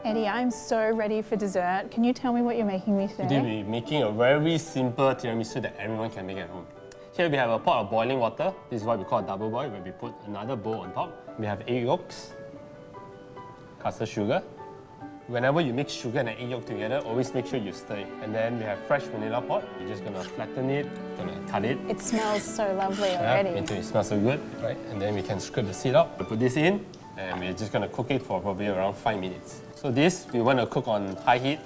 Eddie, I'm so ready for dessert. Can you tell me what you're making me today? Today we're making a very simple tiramisu that everyone can make at home. Here we have a pot of boiling water. This is what we call a double boil, where we put another bowl on top. We have egg yolks, custard sugar. Whenever you mix sugar and egg yolk together, always make sure you stir it. And then we have fresh vanilla pot. You're just gonna flatten it, gonna cut it. It smells so lovely already. Yeah, it smells so good, right? And then we can scrape the seed out. We put this in, and we're just gonna cook it for probably around 5 minutes. So this, we want to cook on high heat.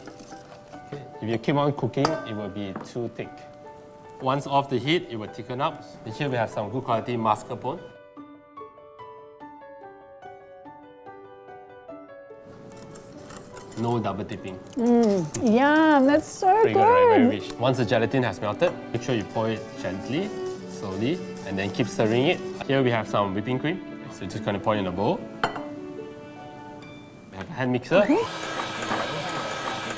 Okay. If you keep on cooking, it will be too thick. Once off the heat, it will thicken up. And here we have some good quality mascarpone. No double dipping. Yum, that's so Very good. right? Very rich. Once the gelatin has melted, make sure you pour it gently, slowly, and then keep stirring it. Here we have some whipping cream. So just going to pour it in a bowl. We have a hand mixer. Okay.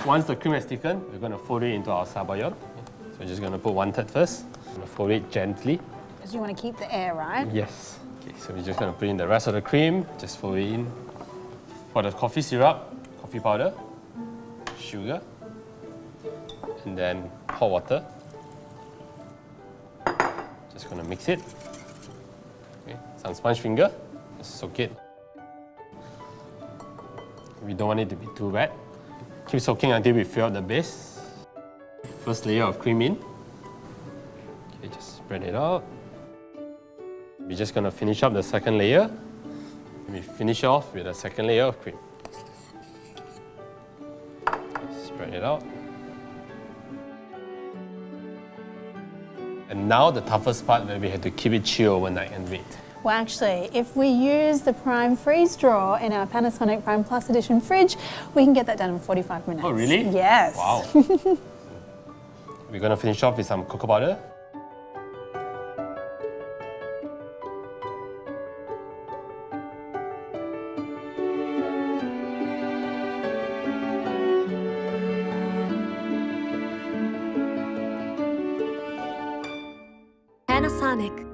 Once the cream has thickened, we're going to fold it into our sabayon. So we're just going to put 1/3 first. We're going to fold it gently. Because you want to keep the air, right? Yes. Okay, so we're just going to put in the rest of the cream. Just fold it in. For the coffee syrup, coffee powder, sugar, and then hot water. Just going to mix it. Okay, some sponge finger. Just soak it. We don't want it to be too wet. Keep soaking until we fill out the base. First layer of cream in. Okay, just spread it out. We're just going to finish up the second layer. We finish off with the second layer of cream. Spread it out. And now the toughest part, where we have to keep it chill overnight and wait. Well, actually, if we use the Prime Freeze Drawer in our Panasonic Prime Plus Edition fridge, we can get that done in 45 minutes. Oh, really? Yes. Wow. We're going to finish off with some cocoa powder. Panasonic.